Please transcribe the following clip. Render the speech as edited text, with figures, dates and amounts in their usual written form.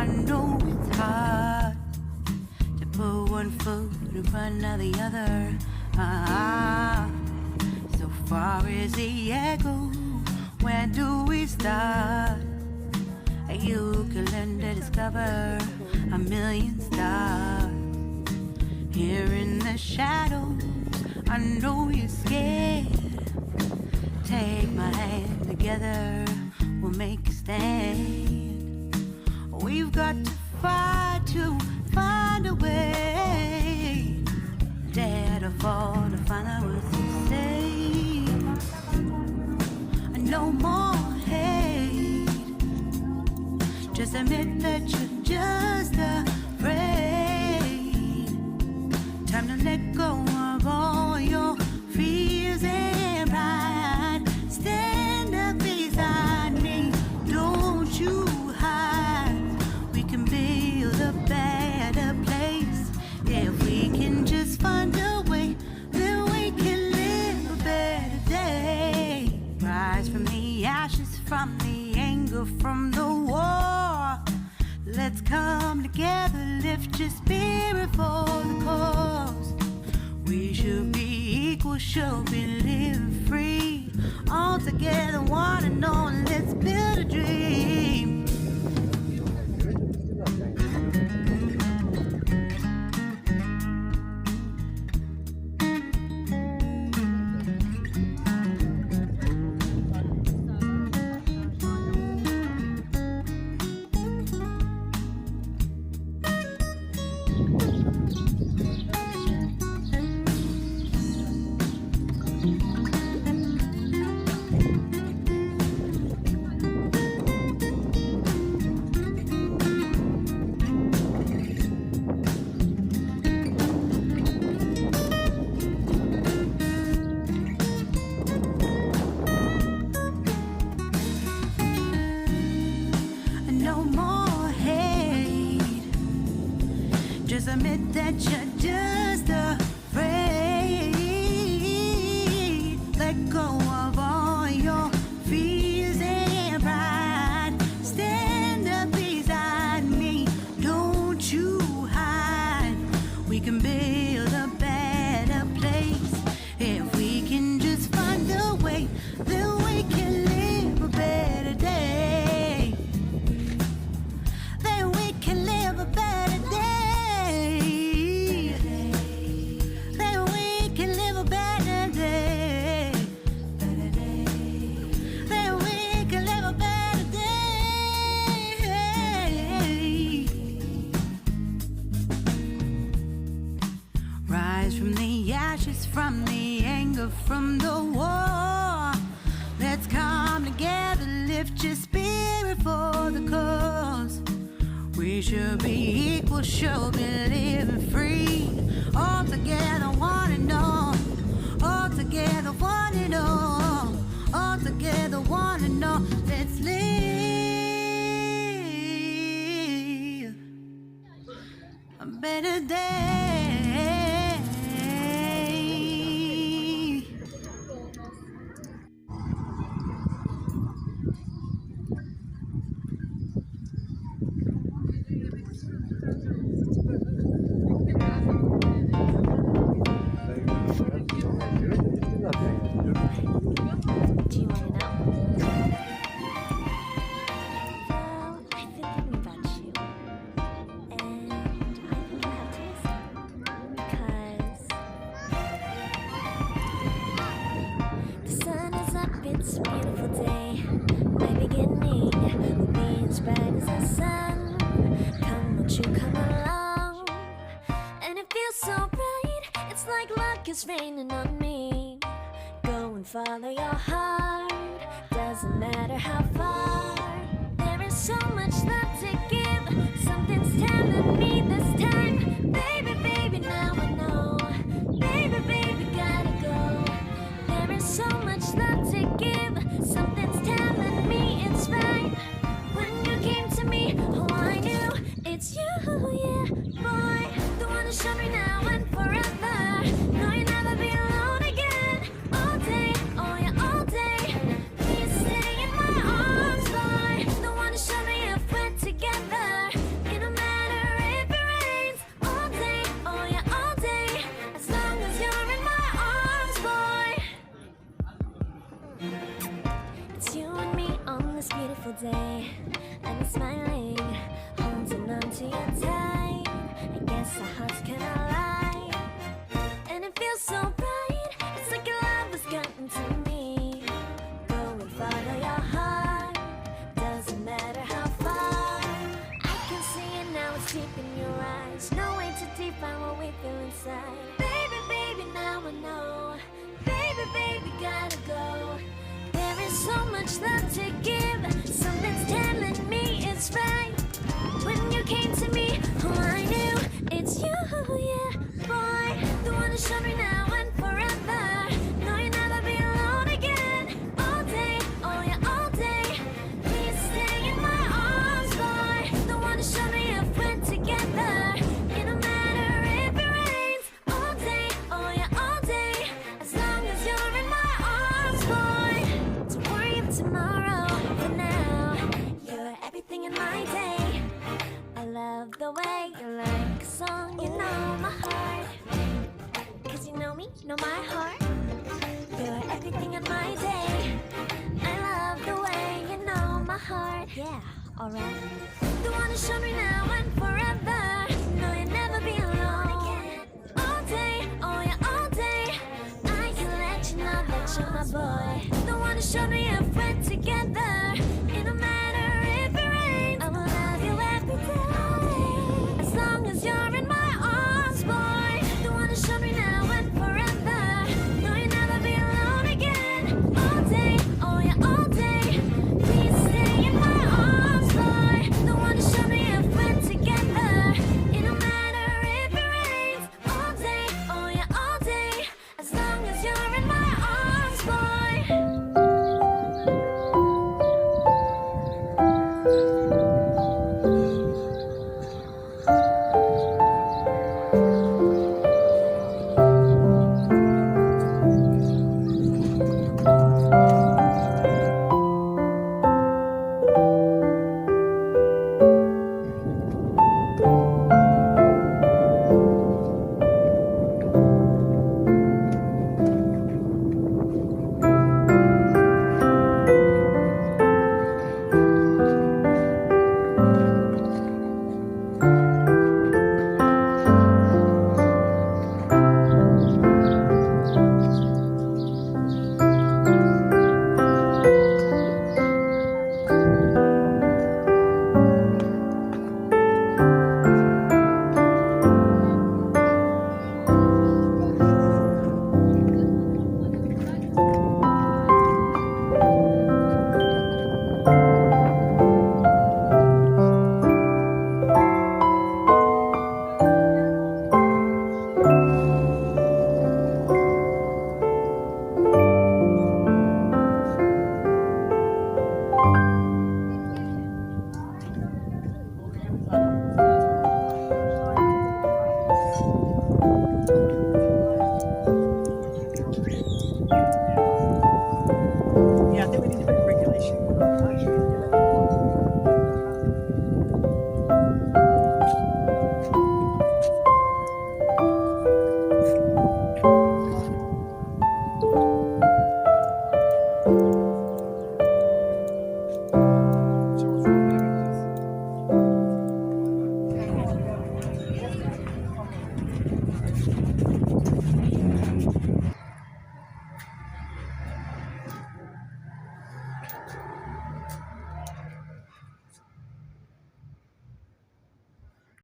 know it's hard to put one foot in front of the other. So far as the echo, where do we start? You can learn to discover a million stars. Here in the shadows, I know you're scared. Take my hand together, we'll make a stand. We've got to fight to find a way. Dare to fall to find out what to say. No more hate. Just admit that you're just afraid. Time to let go of all your fears and pride. Stand up beside me, don't you hide. We can build a better place. If we can just find a way, then we can live a better day. Rise from the ashes, from the anger, from the war. Let's come together, lift your spirit for the cause. We should be equal, should be living free. All together, one and all, let's build a dream. Just admit that you're just afraid. Let go of all your fears and pride. Stand up beside me, don't you hide. We can build a better place. If we can just find a way, then we can live a better day. Then we can live a better day. From the anger, from the war. Let's come together, lift your spirit for the cause. We should be equal, should be living free. All together, one and all. All together, one and all. All together, one and all. Let's live a better day. It's raining on me. Go and follow your heart. Doesn't matter how far. There is so much love to give. Something's telling me this time. Baby, baby, now I know. Baby, baby, gotta go. There is so much love to give. Something's telling me it's right. When you came to me, oh, I knew it's you, yeah, boy. The one who showed me now and forever. No, you'll never be alone again. All day, oh yeah, all day. Please stay in my arms, boy. The one who showed me if we're together. beautiful day, and you're smiling, holding on to your tight. I guess our hearts can align, and it feels so bright. It's like your love has gotten to me. Go and follow your heart, doesn't matter how far. I can see it now, it's deep in your eyes. No way to define what we feel inside. Baby, baby, now I know. Baby, baby, gotta go. There is so much love to give. Something's telling me it's right. When you came to me, oh, I knew it's you, yeah, boy. The one who showed me now and forever. No, you'll never be alone again. All day, oh yeah, all day. Please stay in my arms, boy. The one who showed me if we're together. It don't matter if it rains. All day, oh yeah, all day. As long as you're in my arms, boy. Don't worry about tomorrow. For now, you're everything in my day. I love the way you like a song. You know my heart. Cause you know me, know my heart. You're everything in my day. I love the way you know my heart. Yeah, alright. The one who showed me now and forever. No, you'll never be alone. All day, oh yeah, all day. I can let you know that you're my boy. The one who showed me if we're together.